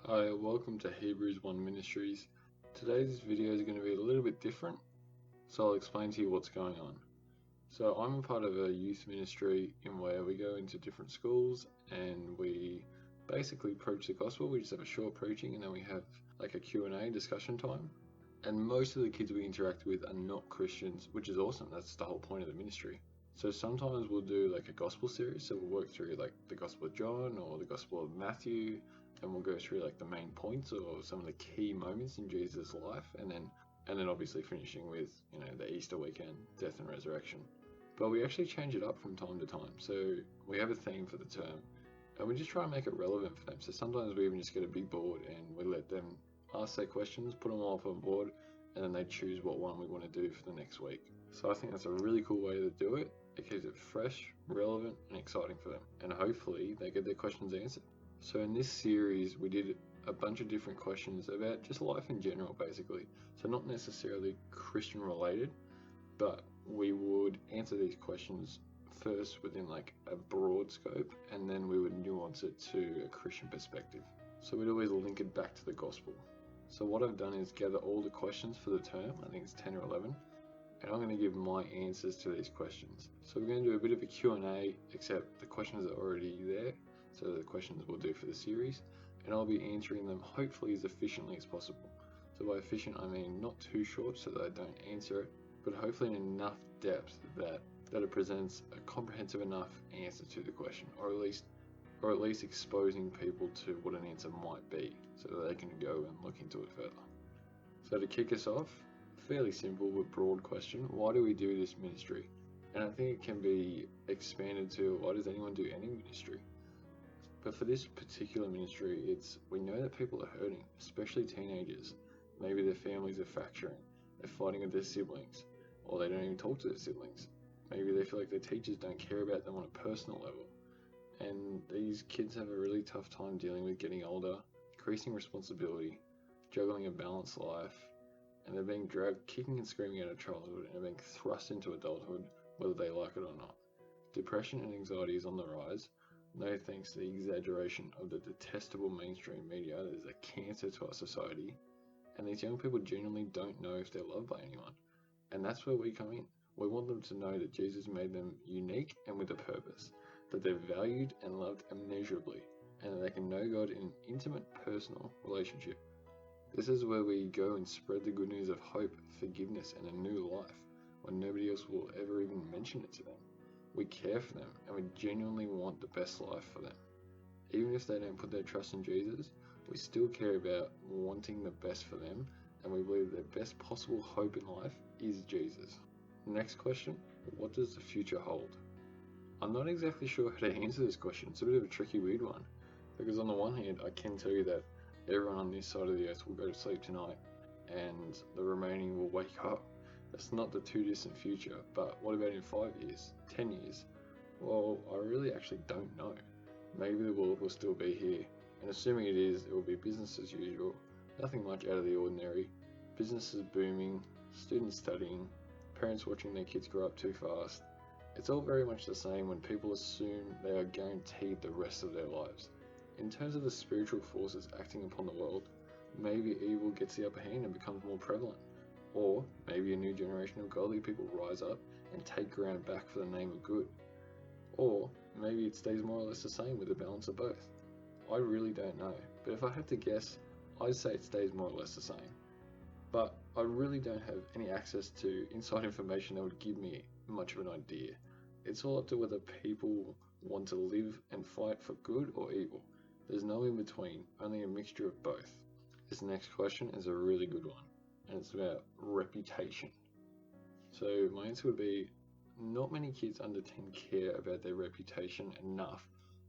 Hi, welcome to Hebrews 1 Ministries. Today's video is going to be a little bit different, so I'll explain to you what's going on. So I'm a part of a youth ministry in where we go into different schools and we basically preach the gospel. We just have a short preaching and then we have like a Q&A discussion time. And most of the kids we interact with are not Christians, which is awesome. That's the whole point of the ministry. So sometimes we'll do like a gospel series. So we'll work through like the Gospel of John or the Gospel of Matthew, and we'll go through like the main points or some of the key moments in Jesus' life, and then obviously finishing with, the Easter weekend, death and resurrection. But we actually change it up from time to time. So we have a theme for the term, and we just try and make it relevant for them. So sometimes we even just get a big board and we let them ask their questions, put them all up on board, and then they choose what one we want to do for the next week. So I think that's a really cool way to do it. It keeps it fresh, relevant, and exciting for them. And hopefully they get their questions answered. So in this series, we did a bunch of different questions about just life in general, basically. So not necessarily Christian related, but we would answer these questions first within like a broad scope, and then we would nuance it to a Christian perspective. So we'd always link it back to the gospel. So what I've done is gather all the questions for the term. I think it's 10 or 11. And I'm going to give my answers to these questions. So we're going to do a bit of a Q&A, except the questions are already there. So the questions we'll do for the series, and I'll be answering them hopefully as efficiently as possible. So by efficient, I mean not too short so that I don't answer it, but hopefully in enough depth that it presents a comprehensive enough answer to the question, or at least exposing people to what an answer might be, so that they can go and look into it further. So to kick us off, fairly simple but broad question: why do we do this ministry? And I think it can be expanded to, why does anyone do any ministry? But for this particular ministry, we know that people are hurting, especially teenagers. Maybe their families are fracturing, they're fighting with their siblings, or they don't even talk to their siblings. Maybe they feel like their teachers don't care about them on a personal level. And these kids have a really tough time dealing with getting older, increasing responsibility, juggling a balanced life, and they're being dragged kicking and screaming out of childhood and are being thrust into adulthood, whether they like it or not. Depression and anxiety is on the rise, no thanks to the exaggeration of the detestable mainstream media that is a cancer to our society, and these young people genuinely don't know if they're loved by anyone. And that's where we come in. We want them to know that Jesus made them unique and with a purpose, that they're valued and loved immeasurably, and that they can know God in an intimate, personal relationship. This is where we go and spread the good news of hope, forgiveness, and a new life, when nobody else will ever even mention it to them. We care for them, and we genuinely want the best life for them. Even if they don't put their trust in Jesus, we still care about wanting the best for them, and we believe their best possible hope in life is Jesus. Next question: what does the future hold? I'm not exactly sure how to answer this question. It's a bit of a tricky, weird one, because on the one hand, I can tell you that everyone on this side of the earth will go to sleep tonight, and the remaining will wake up. That's not the too distant future, but what about in 5 years, 10 years? Well, I really actually don't know. Maybe the world will still be here, and assuming it is, it will be business as usual, nothing much out of the ordinary, businesses booming, students studying, parents watching their kids grow up too fast. It's all very much the same when people assume they are guaranteed the rest of their lives. In terms of the spiritual forces acting upon the world, maybe evil gets the upper hand and becomes more prevalent. Or maybe a new generation of godly people rise up and take ground back for the name of good. Or maybe it stays more or less the same with a balance of both. I really don't know, but if I had to guess, I'd say it stays more or less the same. But I really don't have any access to inside information that would give me much of an idea. It's all up to whether people want to live and fight for good or evil. There's no in between, only a mixture of both. This next question is a really good one, and it's about reputation. So my answer would be, not many kids under 10 care about their reputation enough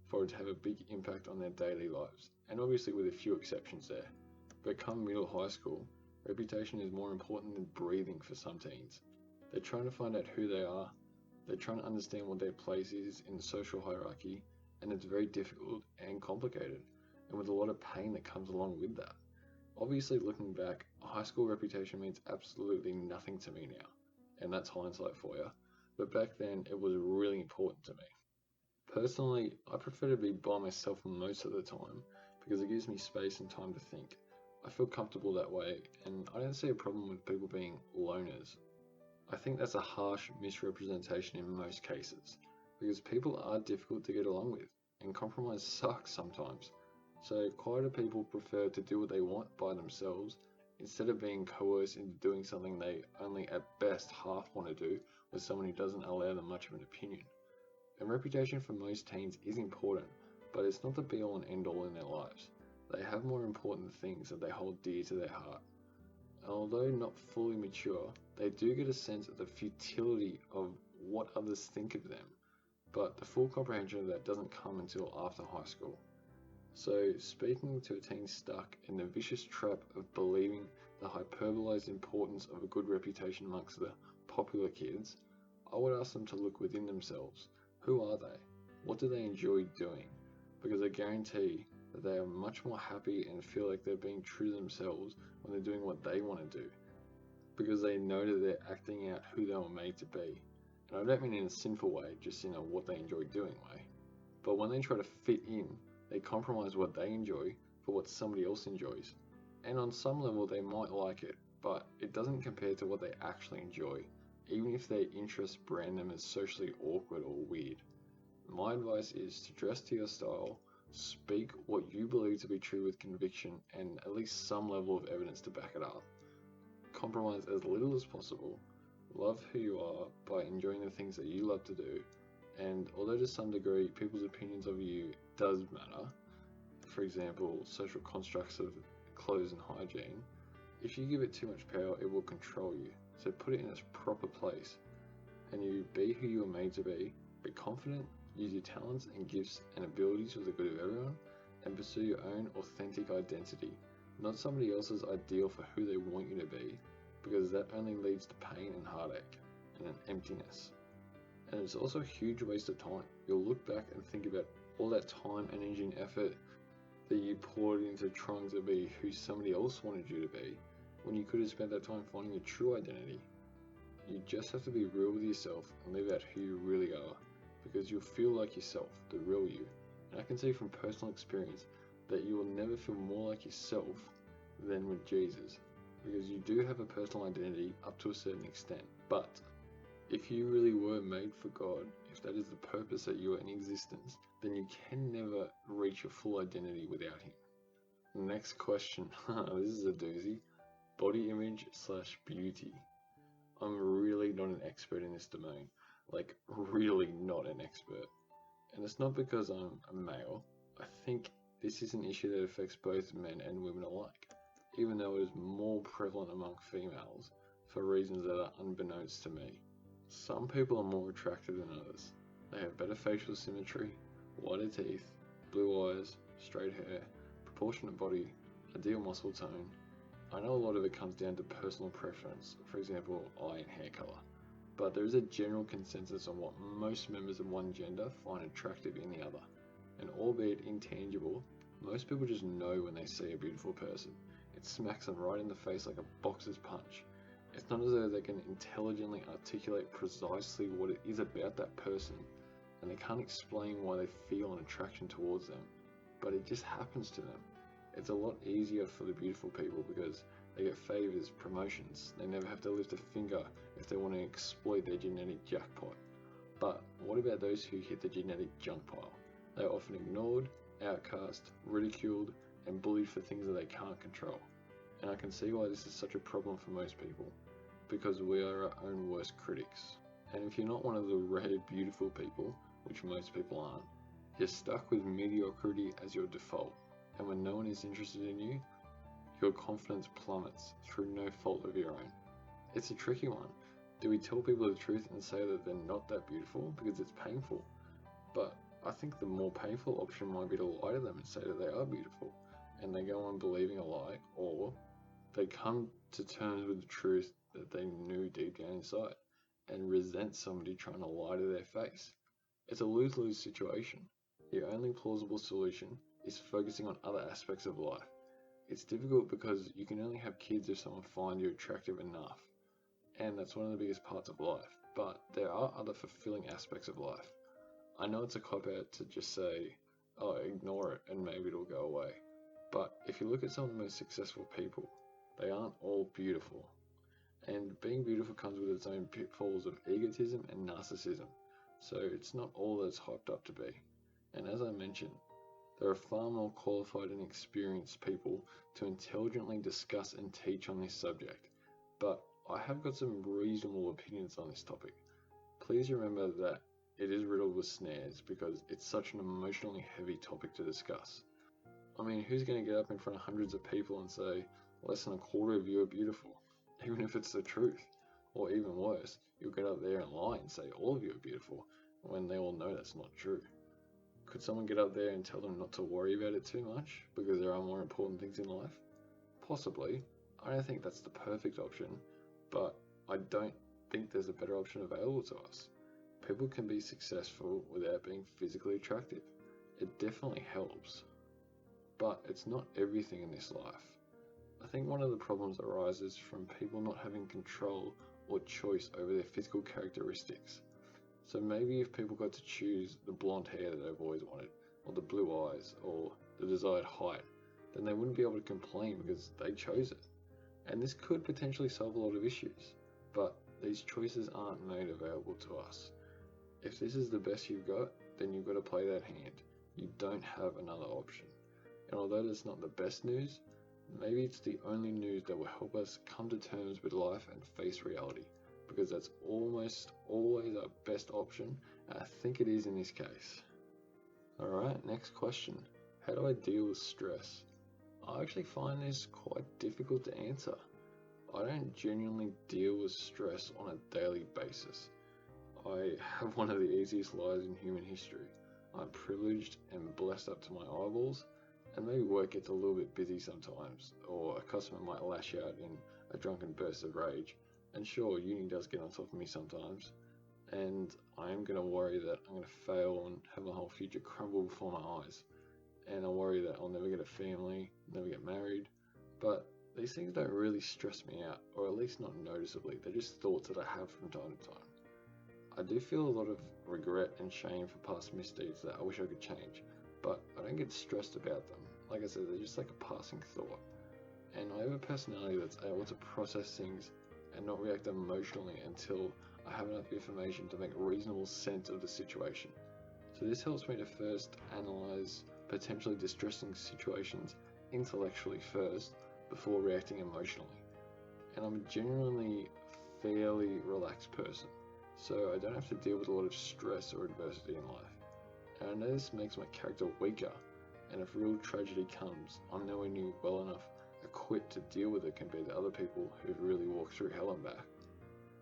for it to have a big impact on their daily lives, and obviously with a few exceptions there. But come middle high school, reputation is more important than breathing for some teens. They're trying to find out who they are, they're trying to understand what their place is in the social hierarchy, and it's very difficult and complicated, and with a lot of pain that comes along with that. Obviously, looking back, a high school reputation means absolutely nothing to me now, and that's hindsight for you, but back then it was really important to me. Personally, I prefer to be by myself most of the time, because it gives me space and time to think. I feel comfortable that way, and I don't see a problem with people being loners. I think that's a harsh misrepresentation in most cases, because people are difficult to get along with, and compromise sucks sometimes. So quieter people prefer to do what they want by themselves instead of being coerced into doing something they only at best half want to do with someone who doesn't allow them much of an opinion. And reputation for most teens is important, but it's not the be all and end all in their lives. They have more important things that they hold dear to their heart. And although not fully mature, they do get a sense of the futility of what others think of them, but the full comprehension of that doesn't come until after high school. So, speaking to a teen stuck in the vicious trap of believing the hyperbolized importance of a good reputation amongst the popular kids, I would ask them to look within themselves. Who are they? What do they enjoy doing? Because I guarantee that they are much more happy and feel like they're being true to themselves when they're doing what they want to do, because they know that they're acting out who they were made to be. And I don't mean in a sinful way, just in a what they enjoy doing way. But when they try to fit in, they compromise what they enjoy for what somebody else enjoys. And on some level they might like it, but it doesn't compare to what they actually enjoy, even if their interests brand them as socially awkward or weird. My advice is to dress to your style, speak what you believe to be true with conviction and at least some level of evidence to back it up. Compromise as little as possible, love who you are by enjoying the things that you love to do, and although to some degree people's opinions of you does matter, for example social constructs of clothes and hygiene, if you give it too much power it will control you, so put it in its proper place, and you be who you were made to be confident, use your talents and gifts and abilities for the good of everyone, and pursue your own authentic identity, not somebody else's ideal for who they want you to be, because that only leads to pain and heartache and an emptiness. And it's also a huge waste of time. You'll look back and think about all that time, energy and effort that you poured into trying to be who somebody else wanted you to be, when you could have spent that time finding your true identity. You just have to be real with yourself and live out who you really are, because you'll feel like yourself, the real you. And I can see from personal experience that you will never feel more like yourself than with Jesus, because you do have a personal identity up to a certain extent. But if you really were made for God, if that is the purpose that you are in existence, then you can never reach your full identity without Him. Next question. This is a doozy. Body image / beauty. I'm really not an expert in this domain. Like, really not an expert. And it's not because I'm a male. I think this is an issue that affects both men and women alike, even though it is more prevalent among females for reasons that are unbeknownst to me. Some people are more attractive than others. They have better facial symmetry, whiter teeth, blue eyes, straight hair, proportionate body, ideal muscle tone. I know a lot of it comes down to personal preference, for example, eye and hair colour, but there is a general consensus on what most members of one gender find attractive in the other. And albeit intangible, most people just know when they see a beautiful person. It smacks them right in the face like a boxer's punch. It's not as though they can intelligently articulate precisely what it is about that person, and they can't explain why they feel an attraction towards them, but it just happens to them. It's a lot easier for the beautiful people because they get favours, promotions, they never have to lift a finger if they want to exploit their genetic jackpot. But what about those who hit the genetic junk pile? They are often ignored, outcast, ridiculed, and bullied for things that they can't control. And I can see why this is such a problem for most people, because we are our own worst critics. And if you're not one of the rare beautiful people, which most people aren't, you're stuck with mediocrity as your default. And when no one is interested in you, your confidence plummets through no fault of your own. It's a tricky one. Do we tell people the truth and say that they're not that beautiful because it's painful? But I think the more painful option might be to lie to them and say that they are beautiful, and they go on believing a lie, or they come to terms with the truth that they knew deep down inside and resent somebody trying to lie to their face. It's a lose-lose situation. The only plausible solution is focusing on other aspects of life. It's difficult because you can only have kids if someone finds you attractive enough, and that's one of the biggest parts of life, but there are other fulfilling aspects of life. I know it's a cop-out to just say, oh, ignore it and maybe it'll go away, if you look at some of the most successful people, they aren't all beautiful. And being beautiful comes with its own pitfalls of egotism and narcissism, so it's not all that it's hyped up to be. And as I mentioned, there are far more qualified and experienced people to intelligently discuss and teach on this subject, but I have got some reasonable opinions on this topic. Please remember that it is riddled with snares because it's such an emotionally heavy topic to discuss. I mean, who's going to get up in front of hundreds of people and say, less than a quarter of you are beautiful, even if it's the truth? Or even worse, you'll get up there and lie and say all of you are beautiful, when they all know that's not true. Could someone get up there and tell them not to worry about it too much, because there are more important things in life? Possibly. I don't think that's the perfect option, but I don't think there's a better option available to us. People can be successful without being physically attractive. It definitely helps. But it's not everything in this life. I think one of the problems arises from people not having control or choice over their physical characteristics. So maybe if people got to choose the blonde hair that they've always wanted, or the blue eyes, or the desired height, then they wouldn't be able to complain because they chose it. And this could potentially solve a lot of issues, but these choices aren't made available to us. If this is the best you've got, then you've got to play that hand. You don't have another option. And although that's not the best news, maybe it's the only news that will help us come to terms with life and face reality, because that's almost always our best option, and I think it is in this case. Alright, next question. How do I deal with stress? I actually find this quite difficult to answer. I don't genuinely deal with stress on a daily basis. I have one of the easiest lives in human history. I'm privileged and blessed up to my eyeballs, and maybe work gets a little bit busy sometimes, or a customer might lash out in a drunken burst of rage. And sure, uni does get on top of me sometimes, and I am going to worry that I'm going to fail and have my whole future crumble before my eyes. And I worry that I'll never get a family, never get married, but these things don't really stress me out, or at least not noticeably. They're just thoughts that I have from time to time. I do feel a lot of regret and shame for past misdeeds that I wish I could change, but I don't get stressed about them. Like I said, they're just like a passing thought. And I have a personality that's able to process things and not react emotionally until I have enough information to make reasonable sense of the situation. So this helps me to first analyze potentially distressing situations intellectually first before reacting emotionally. And I'm a genuinely fairly relaxed person, so I don't have to deal with a lot of stress or adversity in life. And I know this makes my character weaker, and if real tragedy comes, I'm nowhere near well enough equipped to deal with it compared to other people who've really walked through hell and back.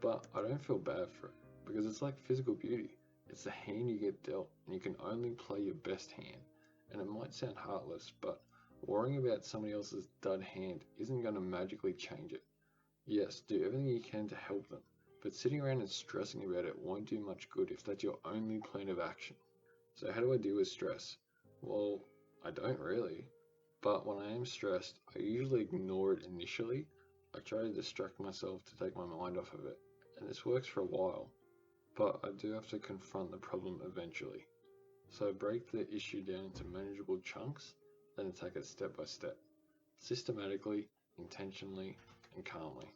But I don't feel bad for it, because it's like physical beauty. It's the hand you get dealt, and you can only play your best hand. And it might sound heartless, but worrying about somebody else's dud hand isn't going to magically change it. Yes, do everything you can to help them, but sitting around and stressing about it won't do much good if that's your only plan of action. So how do I deal with stress? Well, I don't really. But when I am stressed, I usually ignore it initially. I try to distract myself to take my mind off of it, and this works for a while, but I do have to confront the problem eventually. So I break the issue down into manageable chunks, then attack it step by step, systematically, intentionally, and calmly.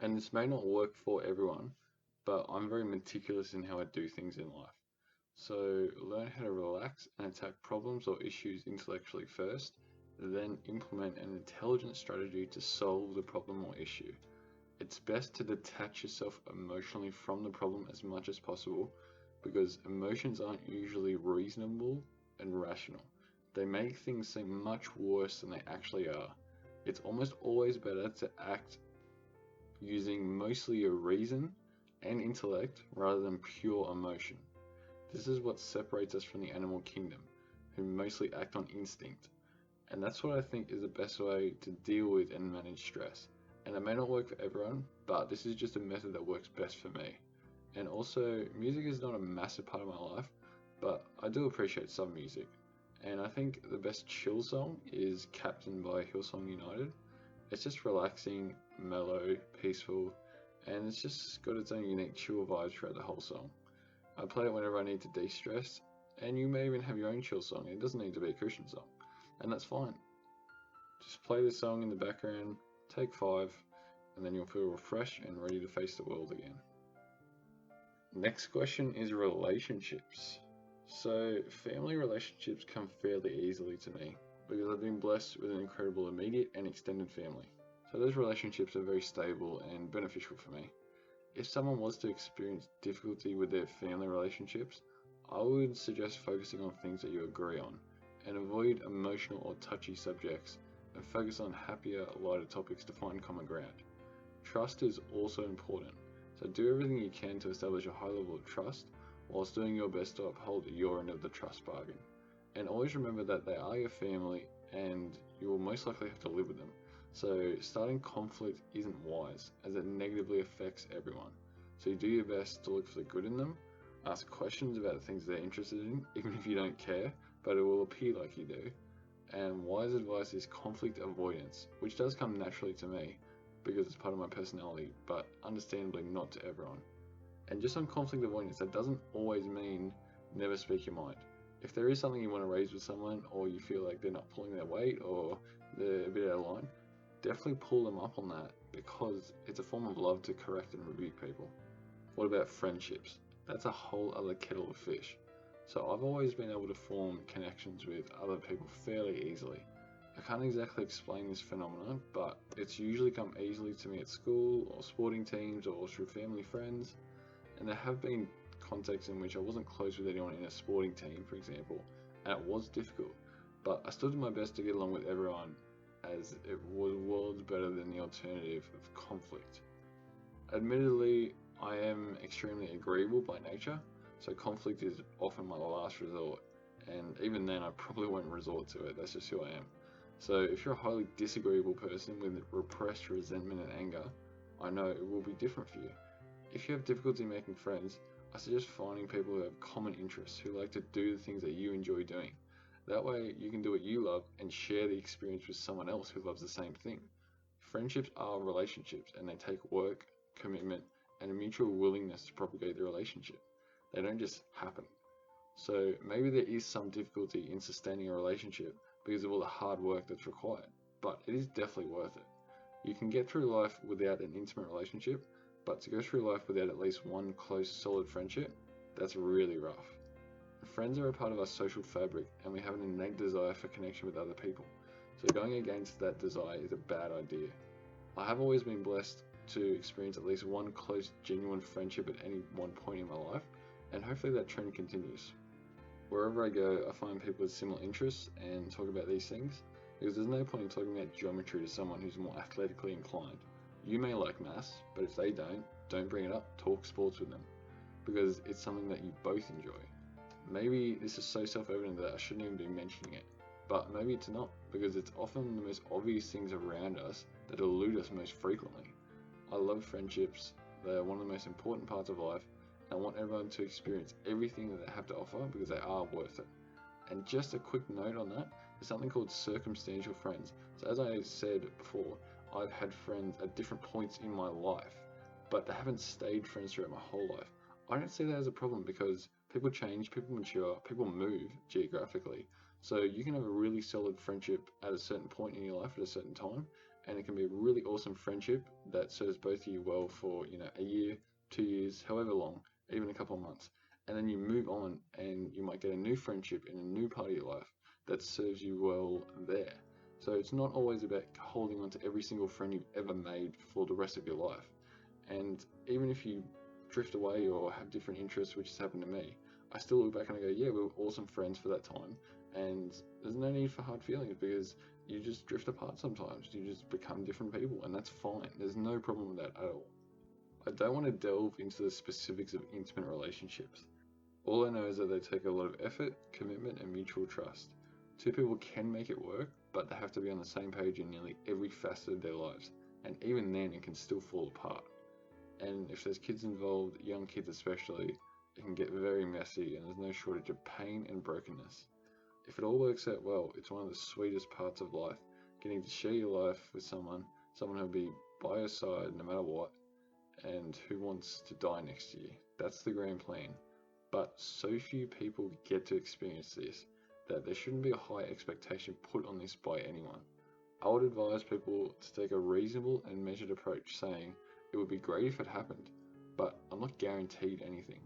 And this may not work for everyone, but I'm very meticulous in how I do things in life. So learn how to relax and attack problems or issues intellectually first, then implement an intelligent strategy to solve the problem or issue. It's best to detach yourself emotionally from the problem as much as possible, because emotions aren't usually reasonable and rational. They make things seem much worse than they actually are. It's almost always better to act using mostly your reason and intellect rather than pure emotion. This is what separates us from the animal kingdom, who mostly act on instinct. And that's what I think is the best way to deal with and manage stress. And it may not work for everyone, but this is just a method that works best for me. And also, music is not a massive part of my life, but I do appreciate some music. And I think the best chill song is Captain by Hillsong United. It's just relaxing, mellow, peaceful, and it's just got its own unique chill vibes throughout the whole song. I play it whenever I need to de-stress, and you may even have your own chill song. It doesn't need to be a Christian song, and that's fine. Just play the song in the background, take 5, and then you'll feel refreshed and ready to face the world again. Next question is relationships. So family relationships come fairly easily to me because I've been blessed with an incredible immediate and extended family. So those relationships are very stable and beneficial for me. If someone was to experience difficulty with their family relationships, I would suggest focusing on things that you agree on and avoid emotional or touchy subjects and focus on happier, lighter topics to find common ground. Trust is also important, so do everything you can to establish a high level of trust whilst doing your best to uphold your end of the trust bargain. And always remember that they are your family and you will most likely have to live with them. So starting conflict isn't wise as it negatively affects everyone. So you do your best to look for the good in them, ask questions about the things they're interested in, even if you don't care, but it will appear like you do. And wise advice is conflict avoidance, which does come naturally to me because it's part of my personality, but understandably not to everyone. And just on conflict avoidance, that doesn't always mean never speak your mind. If there is something you want to raise with someone, or you feel like they're not pulling their weight, or they're a bit out of line, definitely pull them up on that because it's a form of love to correct and rebuke people. What about friendships? That's a whole other kettle of fish. So I've always been able to form connections with other people fairly easily. I can't exactly explain this phenomenon, but it's usually come easily to me at school or sporting teams or through family friends. And there have been contexts in which I wasn't close with anyone in a sporting team, for example, and it was difficult, but I still did my best to get along with everyone as it was worlds better than the alternative of conflict. Admittedly, I am extremely agreeable by nature, so conflict is often my last resort, and even then I probably won't resort to it, that's just who I am. So if you're a highly disagreeable person with repressed resentment and anger, I know it will be different for you. If you have difficulty making friends, I suggest finding people who have common interests, who like to do the things that you enjoy doing. That way you can do what you love and share the experience with someone else who loves the same thing. Friendships are relationships and they take work, commitment, and a mutual willingness to propagate the relationship. They don't just happen. So maybe there is some difficulty in sustaining a relationship because of all the hard work that's required, but it is definitely worth it. You can get through life without an intimate relationship, but to go through life without at least one close, solid friendship, that's really rough. Friends are a part of our social fabric, and we have an innate desire for connection with other people. So going against that desire is a bad idea. I have always been blessed to experience at least one close, genuine friendship at any one point in my life, and hopefully that trend continues. Wherever I go, I find people with similar interests and talk about these things, because there's no point in talking about geometry to someone who's more athletically inclined. You may like maths, but if they don't bring it up, talk sports with them, because it's something that you both enjoy. Maybe this is so self-evident that I shouldn't even be mentioning it, but maybe it's not, because it's often the most obvious things around us that elude us most frequently. I love friendships, they're one of the most important parts of life, and I want everyone to experience everything that they have to offer because they are worth it. And just a quick note on that, there's something called circumstantial friends. So as I said before, I've had friends at different points in my life, but they haven't stayed friends throughout my whole life. I don't see that as a problem because people change, people mature, people move geographically. So you can have a really solid friendship at a certain point in your life at a certain time, and it can be a really awesome friendship that serves both of you well for, a year, 2 years, however long, even a couple of months. And then you move on and you might get a new friendship in a new part of your life that serves you well there. So it's not always about holding on to every single friend you've ever made for the rest of your life. And even if you drift away or have different interests, which has happened to me, I still look back and I go, yeah, we were awesome friends for that time. And there's no need for hard feelings because you just drift apart sometimes. You just become different people, and that's fine. There's no problem with that at all. I don't want to delve into the specifics of intimate relationships. All I know is that they take a lot of effort, commitment, and mutual trust. Two people can make it work, but they have to be on the same page in nearly every facet of their lives, and even then it can still fall apart. And if there's kids involved, young kids especially, it can get very messy and there's no shortage of pain and brokenness. If it all works out well, it's one of the sweetest parts of life, getting to share your life with someone who'll be by your side no matter what, and who wants to die next to you. That's the grand plan. But so few people get to experience this that there shouldn't be a high expectation put on this by anyone. I would advise people to take a reasonable and measured approach, saying it would be great if it happened, but I'm not guaranteed anything.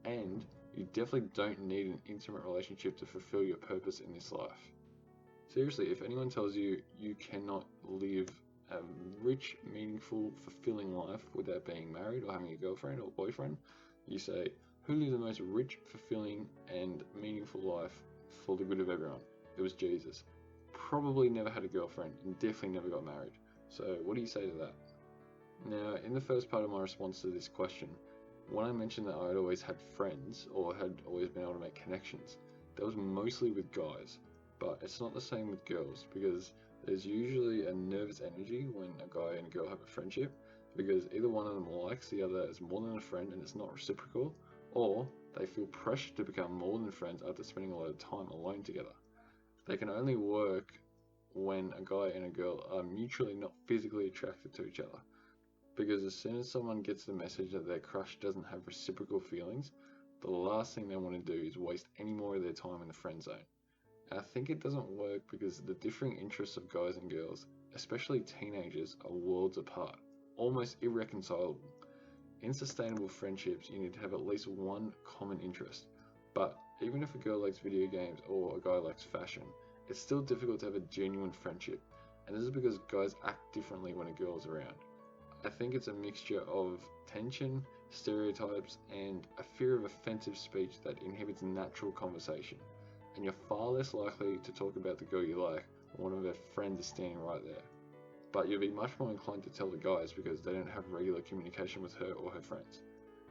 And you definitely don't need an intimate relationship to fulfill your purpose in this life. Seriously, if anyone tells you you cannot live a rich, meaningful, fulfilling life without being married or having a girlfriend or boyfriend, you say, who lived the most rich, fulfilling, and meaningful life for the good of everyone? It was Jesus. Probably never had a girlfriend and definitely never got married. So, what do you say to that? Now, in the first part of my response to this question, when I mentioned that I had always had friends or had always been able to make connections, that was mostly with guys, but it's not the same with girls because there's usually a nervous energy when a guy and a girl have a friendship because either one of them likes the other as more than a friend and it's not reciprocal, or they feel pressure to become more than friends after spending a lot of time alone together. They can only work when a guy and a girl are mutually not physically attracted to each other. Because as soon as someone gets the message that their crush doesn't have reciprocal feelings, the last thing they want to do is waste any more of their time in the friend zone. And I think it doesn't work because the differing interests of guys and girls, especially teenagers, are worlds apart, almost irreconcilable. In sustainable friendships, you need to have at least one common interest. But even if a girl likes video games or a guy likes fashion, it's still difficult to have a genuine friendship. And this is because guys act differently when a girl is around. I think it's a mixture of tension, stereotypes, and a fear of offensive speech that inhibits natural conversation. And you're far less likely to talk about the girl you like when one of her friends is standing right there. But you'll be much more inclined to tell the guys because they don't have regular communication with her or her friends.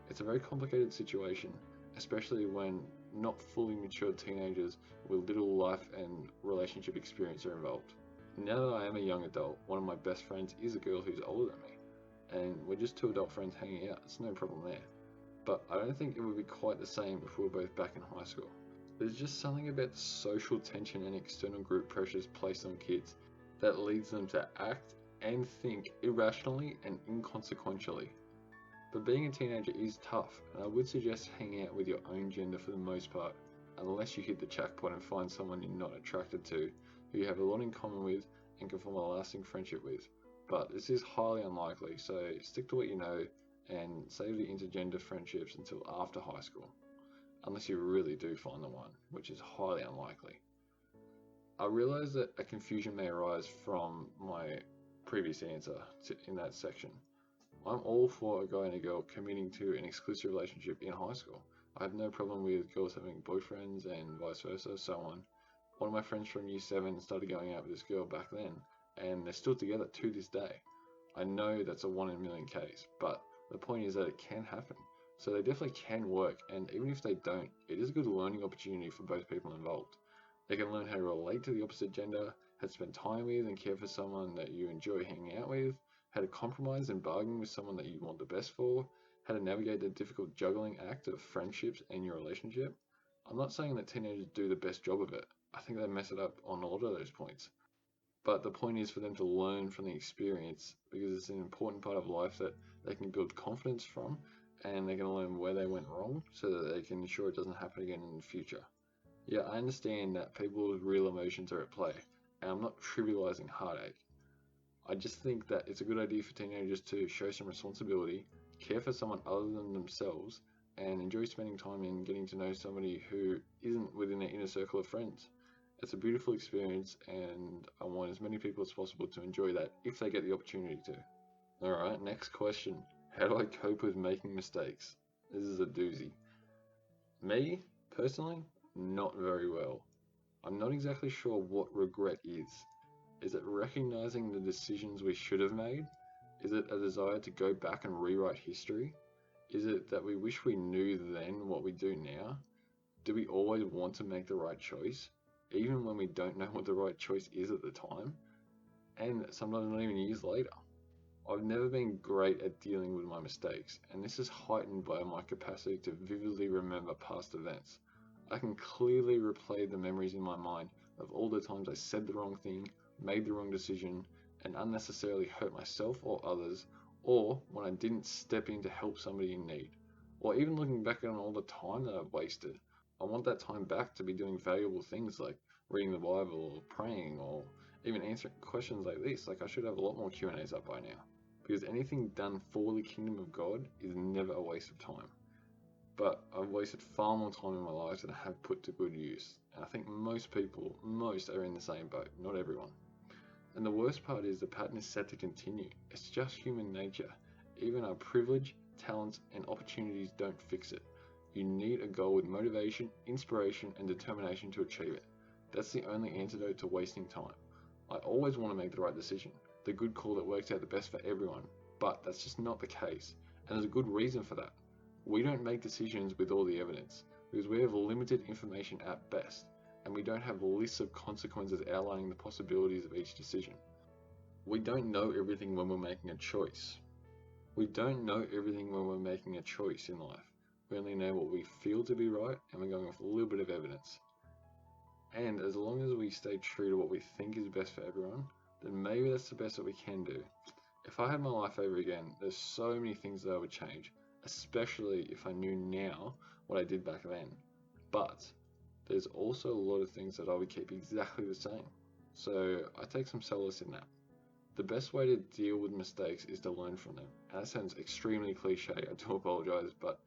It's a very complicated situation, especially when not fully matured teenagers with little life and relationship experience are involved. Now that I am a young adult, one of my best friends is a girl who's older than me, and we're just two adult friends hanging out. It's no problem there. But I don't think it would be quite the same if we were both back in high school. There's just something about the social tension and external group pressures placed on kids that leads them to act and think irrationally and inconsequentially. But being a teenager is tough, and I would suggest hanging out with your own gender for the most part, unless you hit the jackpot and find someone you're not attracted to, who you have a lot in common with and can form a lasting friendship with. But this is highly unlikely, so stick to what you know and save the intergender friendships until after high school, unless you really do find the one, which is highly unlikely. I realize that a confusion may arise from my previous answer in that section. I'm all for a guy and a girl committing to an exclusive relationship in high school. I have no problem with girls having boyfriends and vice versa, so on. One of my friends from year 7 started going out with this girl back then, and they're still together to this day. I know that's a 1 in a million case, but the point is that it can happen. So they definitely can work, and even if they don't, it is a good learning opportunity for both people involved. They can learn how to relate to the opposite gender, how to spend time with and care for someone that you enjoy hanging out with, how to compromise and bargain with someone that you want the best for, how to navigate the difficult juggling act of friendships and your relationship. I'm not saying that teenagers do the best job of it. I think they mess it up on a lot of those points. But the point is for them to learn from the experience because it's an important part of life that they can build confidence from and they're going to learn where they went wrong so that they can ensure it doesn't happen again in the future. Yeah, I understand that people's real emotions are at play, and I'm not trivializing heartache. I just think that it's a good idea for teenagers to show some responsibility, care for someone other than themselves, and enjoy spending time in getting to know somebody who isn't within their inner circle of friends. It's a beautiful experience, and I want as many people as possible to enjoy that if they get the opportunity to. Alright, next question. How do I cope with making mistakes? This is a doozy. Me, personally, not very well. I'm not exactly sure what regret is. Is it recognizing the decisions we should have made? Is it a desire to go back and rewrite history? Is it that we wish we knew then what we do now? Do we always want to make the right choice, even when we don't know what the right choice is at the time? And sometimes not even years later. I've never been great at dealing with my mistakes, and this is heightened by my capacity to vividly remember past events. I can clearly replay the memories in my mind of all the times I said the wrong thing, made the wrong decision, and unnecessarily hurt myself or others, or when I didn't step in to help somebody in need. Or even looking back on all the time that I've wasted. I want that time back to be doing valuable things like reading the Bible or praying or even answering questions like this. Like, I should have a lot more Q&As up by now, because anything done for the kingdom of God is never a waste of time. But I've wasted far more time in my life than I have put to good use. And I think most are in the same boat, not everyone. And the worst part is the pattern is set to continue. It's just human nature. Even our privilege, talents, and opportunities don't fix it. You need a goal with motivation, inspiration, and determination to achieve it. That's the only antidote to wasting time. I always want to make the right decision, the good call that works out the best for everyone, but that's just not the case, and there's a good reason for that. We don't make decisions with all the evidence, because we have limited information at best, and we don't have lists of consequences outlining the possibilities of each decision. We don't know everything when we're making a choice. We don't know everything when we're making a choice in life. We only know what we feel to be right, and we're going off a little bit of evidence. And as long as we stay true to what we think is best for everyone, then maybe that's the best that we can do. If I had my life over again, there's so many things that I would change, especially if I knew now what I did back then. But there's also a lot of things that I would keep exactly the same. So I take some solace in that. The best way to deal with mistakes is to learn from them. And that sounds extremely cliche, I do apologize, but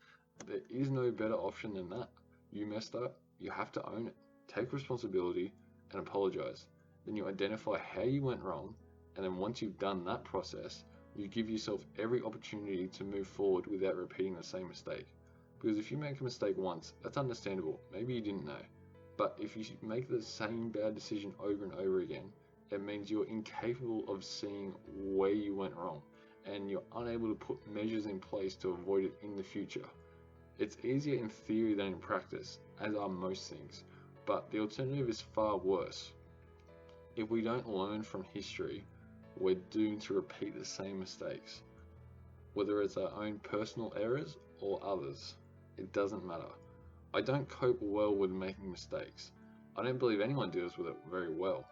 there is no better option than that. You messed up, you have to own it. Take responsibility and apologize. Then you identify how you went wrong, and then once you've done that process, you give yourself every opportunity to move forward without repeating the same mistake. Because if you make a mistake once, that's understandable. Maybe you didn't know. But if you make the same bad decision over and over again, it means you're incapable of seeing where you went wrong, and you're unable to put measures in place to avoid it in the future. It's easier in theory than in practice, as are most things, but the alternative is far worse. If we don't learn from history, we're doomed to repeat the same mistakes. Whether it's our own personal errors or others, it doesn't matter. I don't cope well with making mistakes. I don't believe anyone deals with it very well,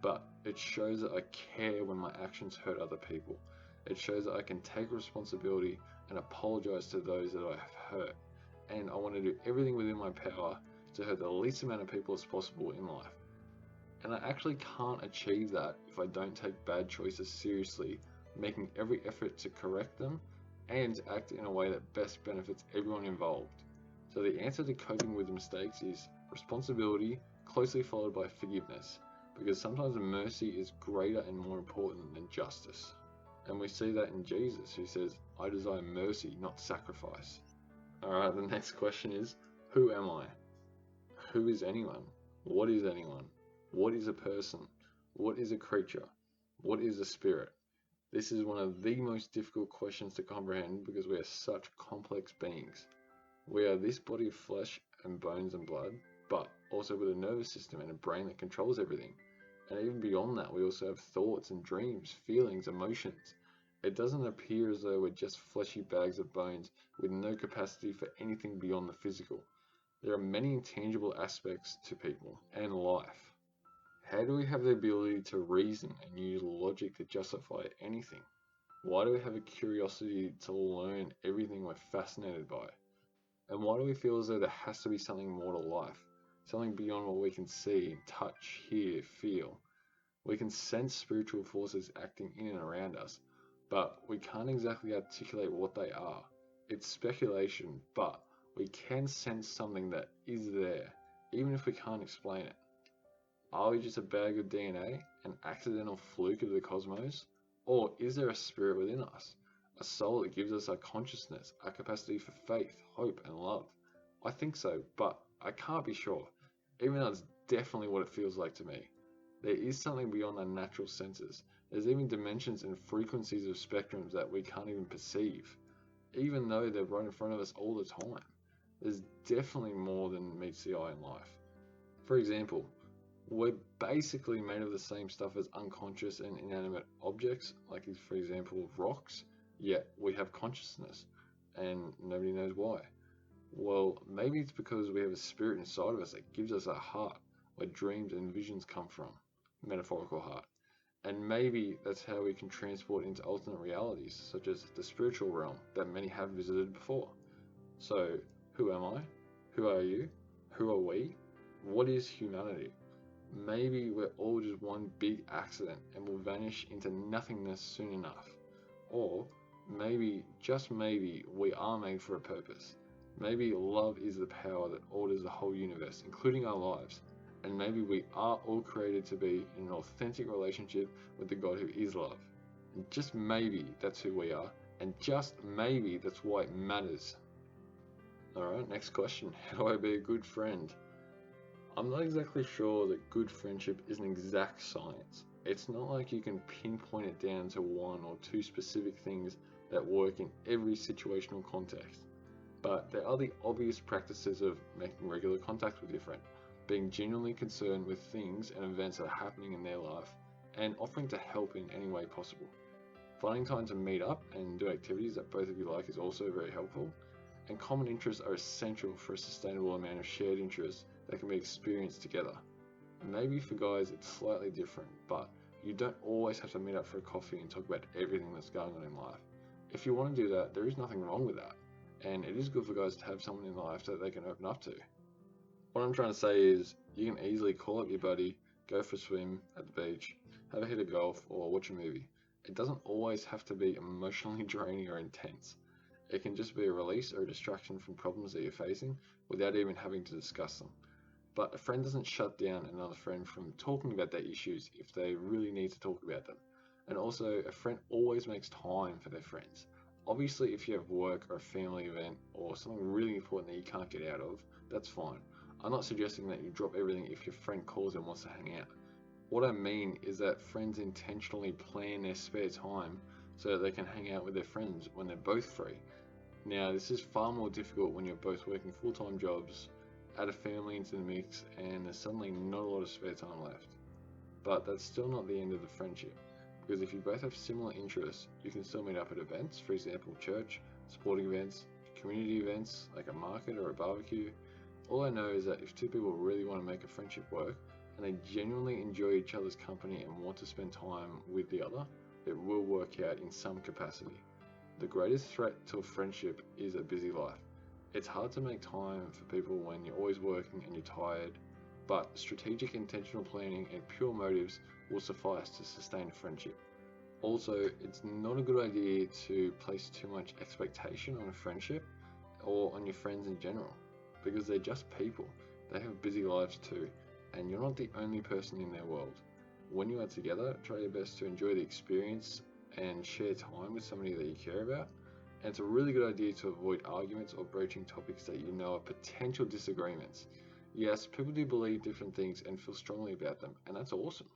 but it shows that I care when my actions hurt other people. It shows that I can take responsibility and apologize to those that I have hurt, and I want to do everything within my power to hurt the least amount of people as possible in life. And I actually can't achieve that if I don't take bad choices seriously, making every effort to correct them and act in a way that best benefits everyone involved. So the answer to coping with mistakes is responsibility, closely followed by forgiveness, because sometimes mercy is greater and more important than justice. And we see that in Jesus, who says, I desire mercy, not sacrifice. Alright, the next question is, who am I? Who is anyone? What is anyone? What is a person? What is a creature? What is a spirit? This is one of the most difficult questions to comprehend because we are such complex beings. We are this body of flesh and bones and blood, but also with a nervous system and a brain that controls everything. And even beyond that, we also have thoughts and dreams, feelings, emotions. It doesn't appear as though we're just fleshy bags of bones with no capacity for anything beyond the physical. There are many intangible aspects to people and life. How do we have the ability to reason and use logic to justify anything? Why do we have a curiosity to learn everything we're fascinated by? And why do we feel as though there has to be something more to life? Something beyond what we can see, touch, hear, feel. We can sense spiritual forces acting in and around us, but we can't exactly articulate what they are. It's speculation, but we can sense something that is there, even if we can't explain it. Are we just a bag of DNA, an accidental fluke of the cosmos? Or is there a spirit within us? A soul that gives us our consciousness, our capacity for faith, hope, and love? I think so, but I can't be sure, even though it's definitely what it feels like to me. There is something beyond our natural senses. There's even dimensions and frequencies of spectrums that we can't even perceive, even though they're right in front of us all the time. There's definitely more than meets the eye in life. For example, we're basically made of the same stuff as unconscious and inanimate objects, like for example rocks, yet we have consciousness, and nobody knows why. Well, maybe it's because we have a spirit inside of us that gives us a heart, where dreams and visions come from, metaphorical heart. And maybe that's how we can transport into alternate realities, such as the spiritual realm that many have visited before. So, who am I? Who are you? Who are we? What is humanity? Maybe we're all just one big accident and will vanish into nothingness soon enough. Or maybe, just maybe, we are made for a purpose. Maybe love is the power that orders the whole universe, including our lives. And maybe we are all created to be in an authentic relationship with the God who is love. And just maybe that's who we are. And just maybe that's why it matters. Alright, next question. How do I be a good friend? I'm not exactly sure that good friendship is an exact science. It's not like you can pinpoint it down to one or two specific things that work in every situational context. But there are the obvious practices of making regular contact with your friend, being genuinely concerned with things and events that are happening in their life, and offering to help in any way possible. Finding time to meet up and do activities that both of you like is also very helpful, and common interests are essential for a sustainable amount of shared interests that can be experienced together. Maybe for guys it's slightly different, but you don't always have to meet up for a coffee and talk about everything that's going on in life. If you want to do that, there is nothing wrong with that, and it is good for guys to have someone in life that they can open up to. What I'm trying to say is, you can easily call up your buddy, go for a swim at the beach, have a hit of golf, or watch a movie. It doesn't always have to be emotionally draining or intense. It can just be a release or a distraction from problems that you're facing without even having to discuss them. But a friend doesn't shut down another friend from talking about their issues if they really need to talk about them. And also, a friend always makes time for their friends. Obviously, if you have work or a family event or something really important that you can't get out of, that's fine. I'm not suggesting that you drop everything if your friend calls and wants to hang out. What I mean is that friends intentionally plan their spare time so that they can hang out with their friends when they're both free. Now, this is far more difficult when you're both working full-time jobs, add a family into the mix, and there's suddenly not a lot of spare time left. But that's still not the end of the friendship, because if you both have similar interests, you can still meet up at events, for example church, sporting events, community events like a market or a barbecue. All I know is that if two people really want to make a friendship work, and they genuinely enjoy each other's company and want to spend time with the other, it will work out in some capacity. The greatest threat to a friendship is a busy life. It's hard to make time for people when you're always working and you're tired, but strategic intentional planning and pure motives will suffice to sustain a friendship. Also, it's not a good idea to place too much expectation on a friendship or on your friends in general, because they're just people. They have busy lives too, and you're not the only person in their world. When you are together, try your best to enjoy the experience and share time with somebody that you care about. And it's a really good idea to avoid arguments or broaching topics that you know are potential disagreements. Yes, people do believe different things and feel strongly about them, and that's awesome.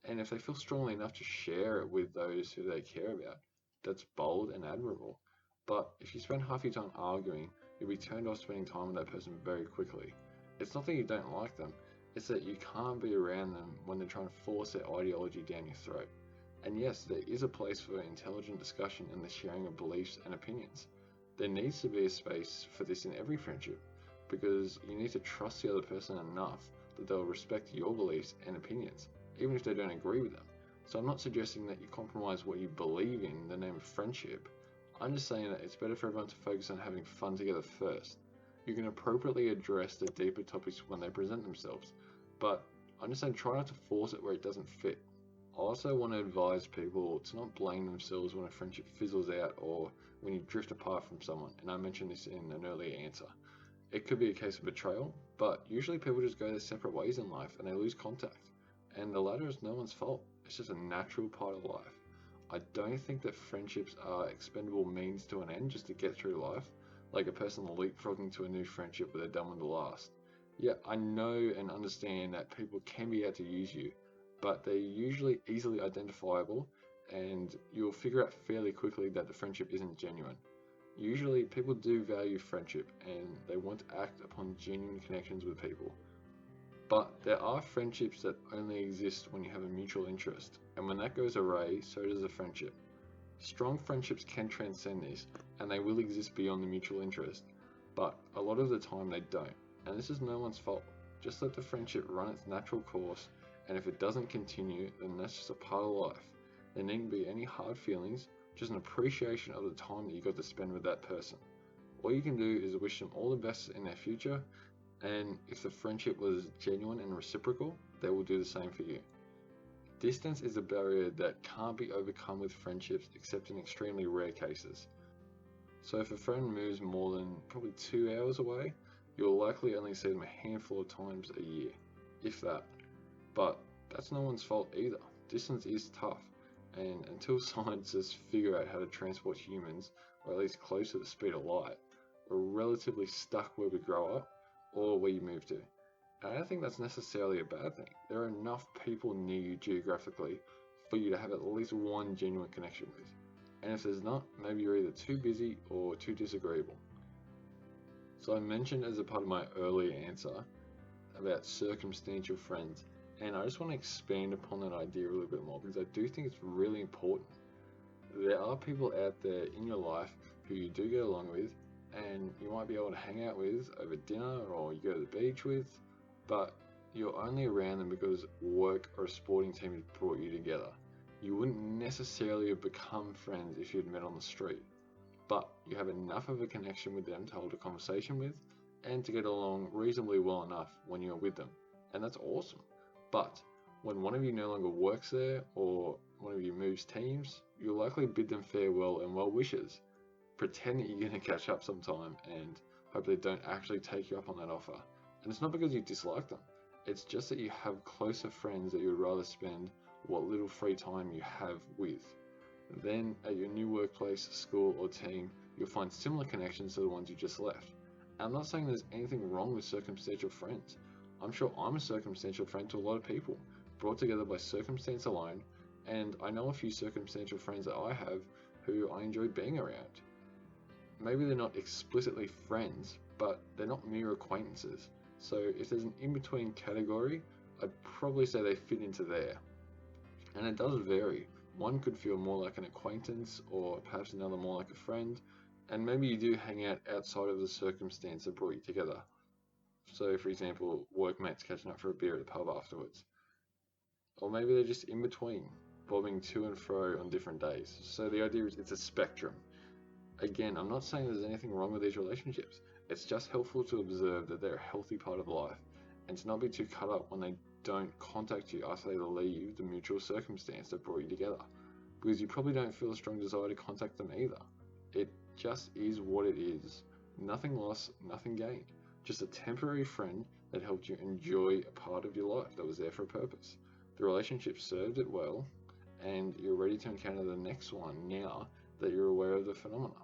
And if they feel strongly enough to share it with those who they care about, that's bold and admirable. But if you spend half your time arguing, you'll be turned off spending time with that person very quickly. It's not that you don't like them, it's that you can't be around them when they're trying to force their ideology down your throat. And yes, there is a place for intelligent discussion and the sharing of beliefs and opinions. There needs to be a space for this in every friendship, because you need to trust the other person enough that they'll respect your beliefs and opinions, even if they don't agree with them. So I'm not suggesting that you compromise what you believe in the name of friendship. I'm just saying that it's better for everyone to focus on having fun together first. You can appropriately address the deeper topics when they present themselves, but I'm just saying try not to force it where it doesn't fit. I also want to advise people to not blame themselves when a friendship fizzles out or when you drift apart from someone, and I mentioned this in an earlier answer. It could be a case of betrayal, but usually people just go their separate ways in life and they lose contact. And the latter is no one's fault, it's just a natural part of life. I don't think that friendships are expendable means to an end just to get through life, like a person leapfrogging to a new friendship where they're done with the last. Yeah, I know and understand that people can be out to use you, but they're usually easily identifiable, and you'll figure out fairly quickly that the friendship isn't genuine. Usually, people do value friendship and they want to act upon genuine connections with people. But there are friendships that only exist when you have a mutual interest, and when that goes away, so does the friendship. Strong friendships can transcend this, and they will exist beyond the mutual interest, but a lot of the time they don't, and this is no one's fault. Just let the friendship run its natural course, and if it doesn't continue, then that's just a part of life. There needn't be any hard feelings, just an appreciation of the time that you got to spend with that person. All you can do is wish them all the best in their future, and if the friendship was genuine and reciprocal, they will do the same for you. Distance is a barrier that can't be overcome with friendships except in extremely rare cases. So if a friend moves more than probably 2 hours away, you'll likely only see them a handful of times a year, if that. But that's no one's fault either. Distance is tough, and until scientists figure out how to transport humans, or at least close to the speed of light, we're relatively stuck where we grow up or where you move to. And I don't think that's necessarily a bad thing. There are enough people near you geographically for you to have at least one genuine connection with. And if there's not, maybe you're either too busy or too disagreeable. So I mentioned as a part of my earlier answer about circumstantial friends, and I just want to expand upon that idea a little bit more because I do think it's really important. There are people out there in your life who you do get along with, and you might be able to hang out with over dinner or you go to the beach with, but you're only around them because work or a sporting team has brought you together. You wouldn't necessarily have become friends if you'd met on the street, but you have enough of a connection with them to hold a conversation with and to get along reasonably well enough when you're with them, and that's awesome. But when one of you no longer works there or one of you moves teams, you'll likely bid them farewell and well wishes. Pretend that you're going to catch up sometime and hope they don't actually take you up on that offer. And it's not because you dislike them, it's just that you have closer friends that you would rather spend what little free time you have with. Then at your new workplace, school or team, you'll find similar connections to the ones you just left. And I'm not saying there's anything wrong with circumstantial friends. I'm sure I'm a circumstantial friend to a lot of people, brought together by circumstance alone, and I know a few circumstantial friends that I have who I enjoy being around. Maybe they're not explicitly friends, but they're not mere acquaintances. So if there's an in-between category, I'd probably say they fit into there. And it does vary. One could feel more like an acquaintance, or perhaps another more like a friend, and maybe you do hang out outside of the circumstance that brought you together. So for example, workmates catching up for a beer at the pub afterwards. Or maybe they're just in between, bobbing to and fro on different days. So the idea is it's a spectrum. Again, I'm not saying there's anything wrong with these relationships. It's just helpful to observe that they're a healthy part of life, and to not be too cut up when they don't contact you after they leave the mutual circumstance that brought you together, because you probably don't feel a strong desire to contact them either. It just is what it is. Nothing lost, nothing gained. Just a temporary friend that helped you enjoy a part of your life that was there for a purpose. The relationship served it well, and you're ready to encounter the next one now that you're aware of the phenomena.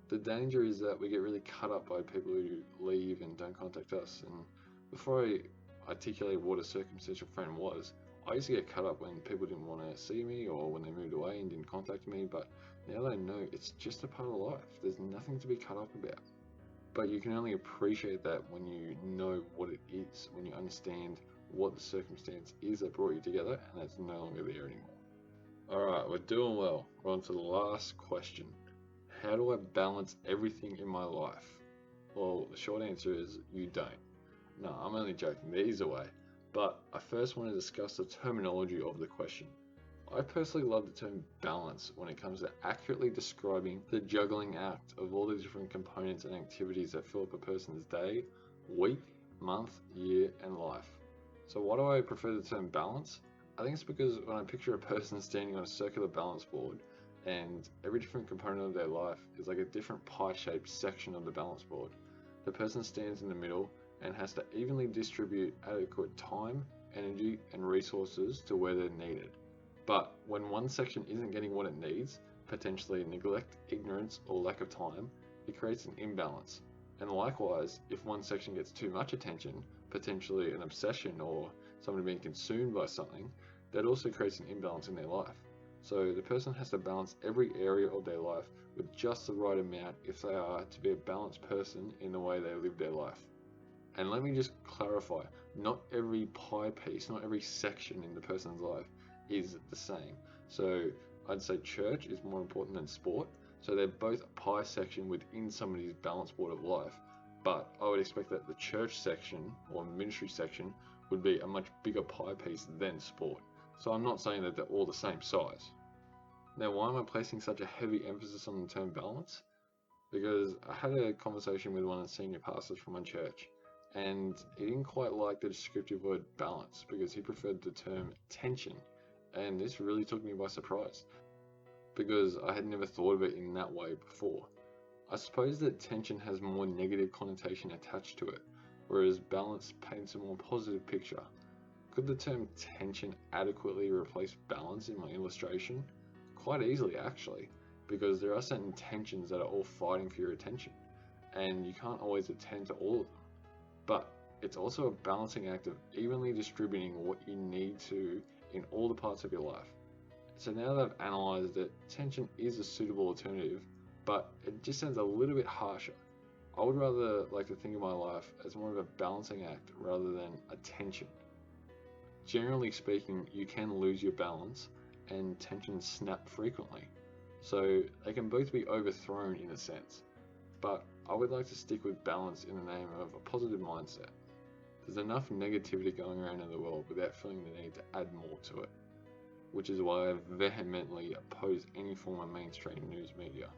The danger is that we get really cut up by people who leave and don't contact us. And before I articulate what a circumstantial friend was, I used to get cut up when people didn't want to see me or when they moved away and didn't contact me, but now that I know it's just a part of life, there's nothing to be cut up about. But you can only appreciate that when you know what it is, when you understand what the circumstance is that brought you together, and it's no longer there anymore. Alright, we're doing well. We're on to the last question. How do I balance everything in my life? Well, the short answer is you don't. No, I'm only joking, there is a way. But I first want to discuss the terminology of the question. I personally love the term balance when it comes to accurately describing the juggling act of all the different components and activities that fill up a person's day, week, month, year, and life. So why do I prefer the term balance? I think it's because when I picture a person standing on a circular balance board, and every different component of their life is like a different pie-shaped section of the balance board. The person stands in the middle and has to evenly distribute adequate time, energy, and resources to where they're needed. But when one section isn't getting what it needs, potentially neglect, ignorance, or lack of time, it creates an imbalance. And likewise, if one section gets too much attention, potentially an obsession or someone being consumed by something, that also creates an imbalance in their life. So the person has to balance every area of their life with just the right amount if they are to be a balanced person in the way they live their life. And let me just clarify, not every pie piece, not every section in the person's life is the same. So I'd say church is more important than sport. So they're both a pie section within somebody's balance board of life. But I would expect that the church section or ministry section would be a much bigger pie piece than sport. So I'm not saying that they're all the same size. Now, why am I placing such a heavy emphasis on the term balance? Because I had a conversation with one of the senior pastors from my church, and he didn't quite like the descriptive word balance because he preferred the term tension, and this really took me by surprise because I had never thought of it in that way before. I suppose that tension has more negative connotation attached to it, whereas balance paints a more positive picture. Could the term tension adequately replace balance in my illustration? Quite easily, actually, because there are certain tensions that are all fighting for your attention, and you can't always attend to all of them. But it's also a balancing act of evenly distributing what you need to in all the parts of your life. So now that I've analysed it, tension is a suitable alternative, but it just sounds a little bit harsher. I would rather like to think of my life as more of a balancing act rather than a tension. Generally speaking, you can lose your balance and tensions snap frequently, so they can both be overthrown in a sense, but I would like to stick with balance in the name of a positive mindset. There's enough negativity going around in the world without feeling the need to add more to it, which is why I vehemently oppose any form of mainstream news media.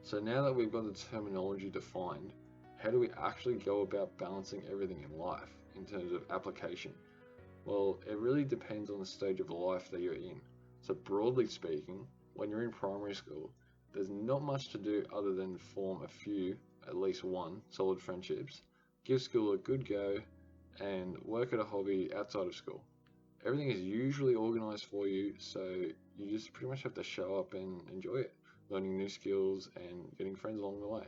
So now that we've got the terminology defined, how do we actually go about balancing everything in life in terms of application? Well, it really depends on the stage of life that you're in. So broadly speaking, when you're in primary school, there's not much to do other than form a few, at least one, solid friendships, give school a good go, and work at a hobby outside of school. Everything is usually organised for you, so you just pretty much have to show up and enjoy it, learning new skills and getting friends along the way.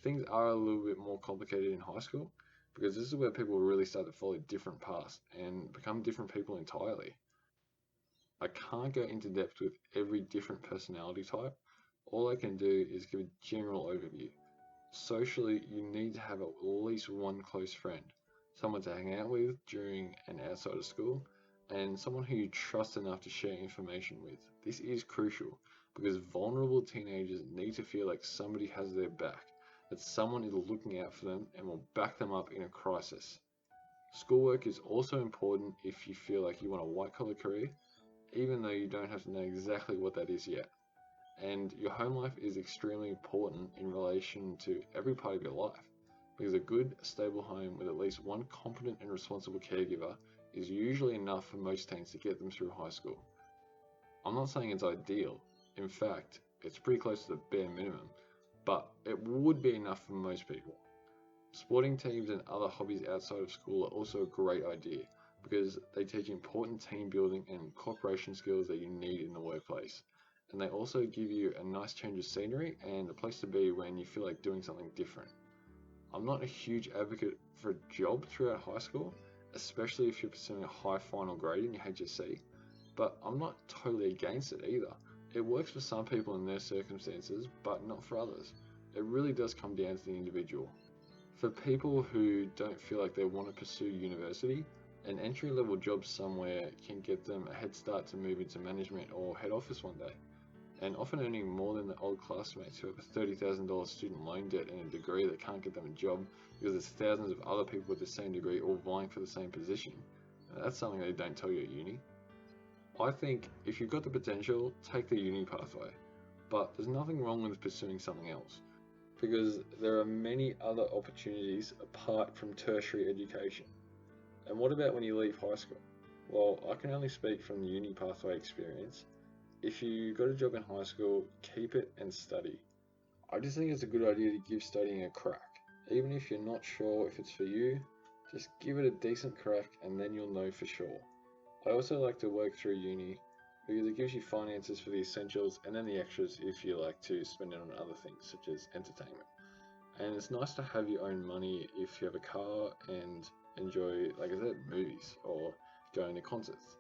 Things are a little bit more complicated in high school, because this is where people really start to follow different paths and become different people entirely. I can't go into depth with every different personality type. All I can do is give a general overview. Socially, you need to have at least one close friend, someone to hang out with during and outside of school, and someone who you trust enough to share information with. This is crucial because vulnerable teenagers need to feel like somebody has their back, that someone is looking out for them and will back them up in a crisis. Schoolwork is also important if you feel like you want a white-collar career, even though you don't have to know exactly what that is yet. And your home life is extremely important in relation to every part of your life, because a good, stable home with at least one competent and responsible caregiver is usually enough for most teens to get them through high school. I'm not saying it's ideal, in fact, it's pretty close to the bare minimum, but it would be enough for most people. Sporting teams and other hobbies outside of school are also a great idea because they teach important team building and cooperation skills that you need in the workplace. And they also give you a nice change of scenery and a place to be when you feel like doing something different. I'm not a huge advocate for a job throughout high school, especially if you're pursuing a high final grade in your HSC, but I'm not totally against it either. It works for some people in their circumstances, but not for others. It really does come down to the individual. For people who don't feel like they want to pursue university, an entry-level job somewhere can get them a head start to move into management or head office one day, and often earning more than the old classmates who have a $30,000 student loan debt and a degree that can't get them a job because there's thousands of other people with the same degree all vying for the same position. And that's something they don't tell you at uni. I think if you've got the potential, take the uni pathway, but there's nothing wrong with pursuing something else, because there are many other opportunities apart from tertiary education. And what about when you leave high school? Well, I can only speak from the uni pathway experience. If you got a job in high school, keep it and study. I just think it's a good idea to give studying a crack. Even if you're not sure if it's for you, just give it a decent crack and then you'll know for sure. I also like to work through uni because it gives you finances for the essentials and then the extras if you like to spend it on other things such as entertainment. And it's nice to have your own money if you have a car and enjoy, like I said, movies or going to concerts.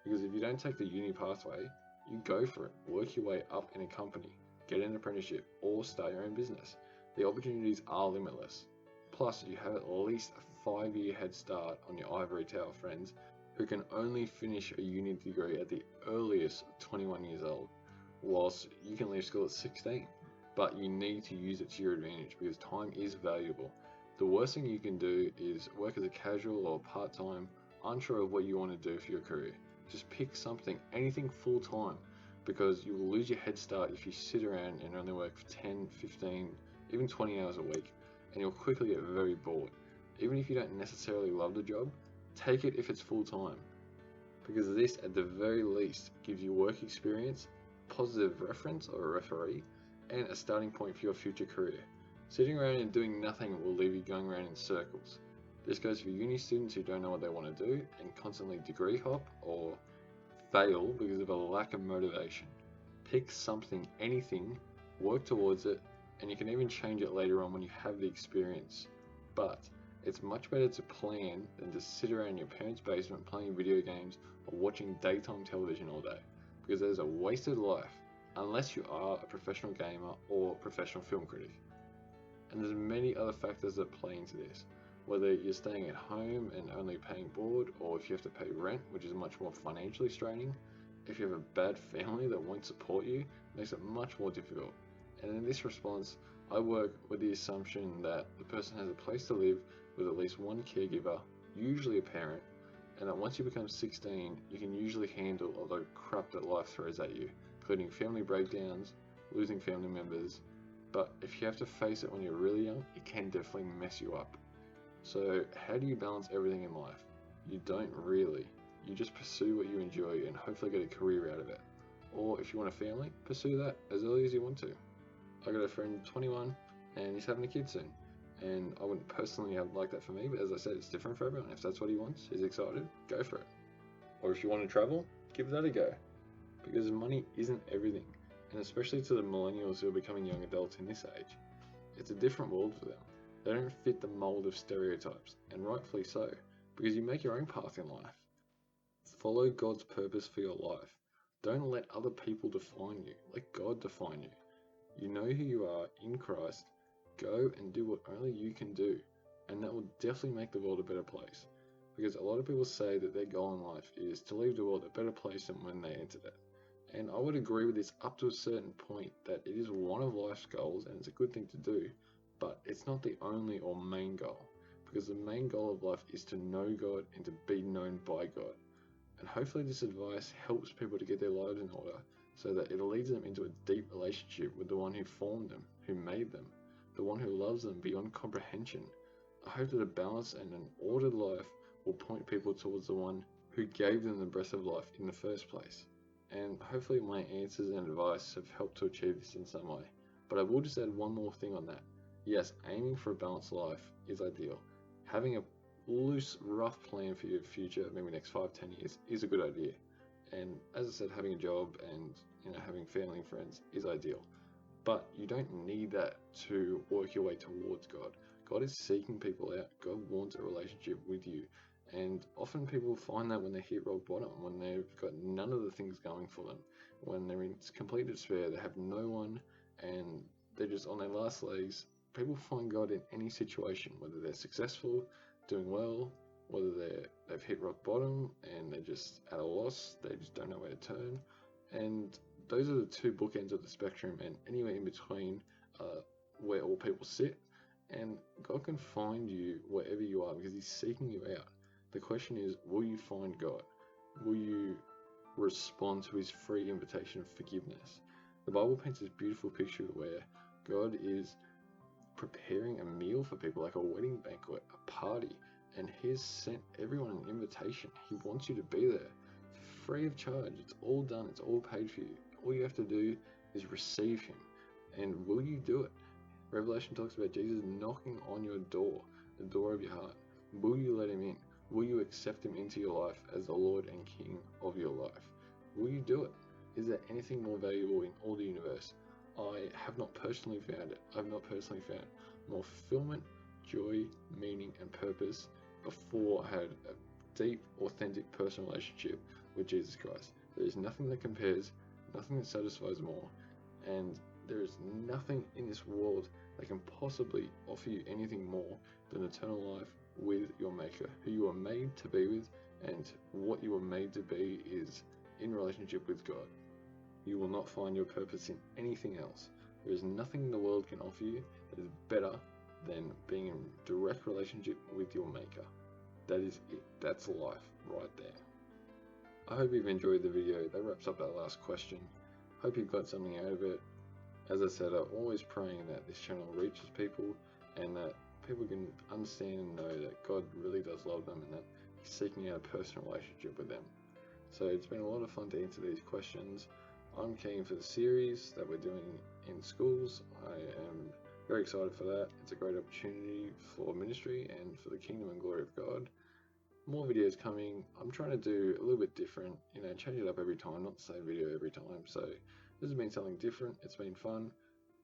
Because if you don't take the uni pathway, you go for it, work your way up in a company, get an apprenticeship, or start your own business. The opportunities are limitless. Plus, you have at least a 5-year head start on your ivory tower friends who can only finish a uni degree at the earliest 21 years old, whilst you can leave school at 16. But you need to use it to your advantage because time is valuable. The worst thing you can do is work as a casual or part-time, unsure of what you want to do for your career. Just pick something, anything full-time, because you will lose your head start if you sit around and only work for 10, 15, even 20 hours a week, and you'll quickly get very bored. Even if you don't necessarily love the job, take it if it's full time, because this at the very least gives you work experience, positive reference or a referee, and a starting point for your future career. Sitting around and doing nothing will leave you going around in circles. This goes for uni students who don't know what they want to do and constantly degree hop or fail because of a lack of motivation. Pick something, anything, work towards it, and you can even change it later on when you have the experience. But it's much better to plan than to sit around in your parents' basement playing video games or watching daytime television all day, because there's a wasted life unless you are a professional gamer or professional film critic. And there's many other factors that play into this, whether you're staying at home and only paying board, or if you have to pay rent, which is much more financially straining. If you have a bad family that won't support you, it makes it much more difficult. And in this response, I work with the assumption that the person has a place to live with at least one caregiver, usually a parent, and that once you become 16, you can usually handle all the crap that life throws at you, including family breakdowns, losing family members. But if you have to face it when you're really young, it can definitely mess you up. So how do you balance everything in life? You don't really. You just pursue what you enjoy and hopefully get a career out of it. Or if you want a family, pursue that as early as you want to. I got a friend 21 and he's having a kid soon. And I wouldn't personally have like that for me, but as I said, it's different for everyone. If that's what he wants, he's excited, go for it. Or if you want to travel, give that a go. Because money isn't everything. And especially to the millennials who are becoming young adults in this age, it's a different world for them. They don't fit the mold of stereotypes, and rightfully so, because you make your own path in life. Follow God's purpose for your life. Don't let other people define you, let God define you. You know who you are in Christ, go and do what only you can do, and that will definitely make the world a better place. Because a lot of people say that their goal in life is to leave the world a better place than when they entered it. And I would agree with this up to a certain point, that it is one of life's goals and it's a good thing to do, but it's not the only or main goal, because the main goal of life is to know God and to be known by God. And hopefully this advice helps people to get their lives in order, so that it leads them into a deep relationship with the one who formed them, who made them, the one who loves them beyond comprehension. I hope that a balanced and an ordered life will point people towards the one who gave them the breath of life in the first place. And hopefully my answers and advice have helped to achieve this in some way. But I will just add one more thing on that. Yes, aiming for a balanced life is ideal. Having a loose, rough plan for your future, maybe next 5-10 years, is a good idea. And as I said, having a job and having family and friends is ideal. But you don't need that to work your way towards God. God is seeking people out. God wants a relationship with you. And often people find that when they hit rock bottom, when they've got none of the things going for them, when they're in complete despair, they have no one, and they're just on their last legs. People find God in any situation, whether they're successful, doing well, whether they've hit rock bottom and they're just at a loss, they just don't know where to turn. And those are the two bookends of the spectrum, and anywhere in between where all people sit. And God can find you wherever you are because He's seeking you out. The question is, will you find God? Will you respond to His free invitation of forgiveness? The Bible paints this beautiful picture where God is preparing a meal for people, like a wedding banquet, a party, and He has sent everyone an invitation. He wants you to be there, free of charge. It's all done, it's all paid for you. All you have to do is receive Him. And will you do it? Revelation talks about Jesus knocking on your door, the door of your heart. Will you let Him in? Will you accept Him into your life as the Lord and King of your life? Will you do it? Is there anything more valuable in all the universe? I have not personally found it. I've not personally found more fulfillment, joy, meaning, and purpose before I had a deep, authentic personal relationship with Jesus Christ. There is nothing that compares, nothing that satisfies more, and there is nothing in this world that can possibly offer you anything more than eternal life with your Maker, who you are made to be with, and what you are made to be is in relationship with God. You will not find your purpose in anything else. There is nothing the world can offer you that is better than being in direct relationship with your Maker. That is it. That's life right there. I hope you've enjoyed the video. That wraps up that last question. Hope you got something out of it. As I said, I'm always praying that this channel reaches people and that people can understand and know that God really does love them and that He's seeking out a personal relationship with them. So it's been a lot of fun to answer these questions. I'm keen for the series that we're doing in schools. I am very excited for that. It's a great opportunity for ministry and for the kingdom and glory of God. More videos coming. I'm trying to do a little bit different, change it up every time, not the same video every time. So this has been something different. It's been fun.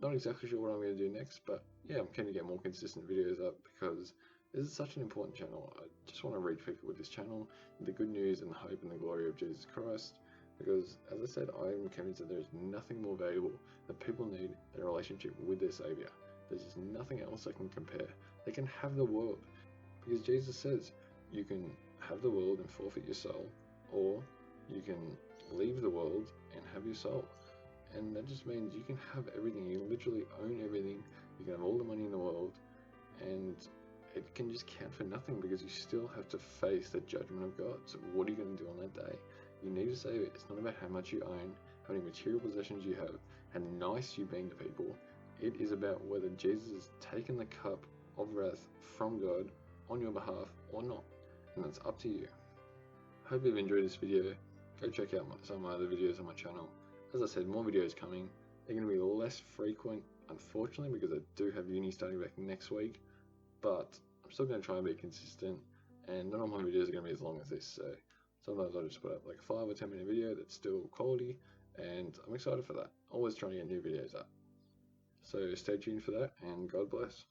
Not exactly sure what I'm going to do next, but yeah, I'm keen to get more consistent videos up because this is such an important channel. I just want to reach people with this channel, the good news and the hope and the glory of Jesus Christ. Because, as I said, I am convinced that there is nothing more valuable that people need than a relationship with their Saviour. There's just nothing else that can compare. They can have the world, because Jesus says you can have the world and forfeit your soul, or you can leave the world and have your soul. And that just means you can have everything. You literally own everything. You can have all the money in the world, and it can just count for nothing because you still have to face the judgment of God. So what are you going to do on that day? You need to save it. It's not about how much you own, how many material possessions you have, how nice you've been to people. It is about whether Jesus has taken the cup of wrath from God on your behalf or not. And that's up to you. Hope you've enjoyed this video. Go check out some of my other videos on my channel. As I said, more videos coming. They're going to be less frequent, unfortunately, because I do have uni starting back next week. But I'm still going to try and be consistent, and not all my videos are going to be as long as this. So sometimes I'll just put up like a 5 or 10 minute video that's still quality, and I'm excited for that. Always trying to get new videos up. So stay tuned for that, and God bless.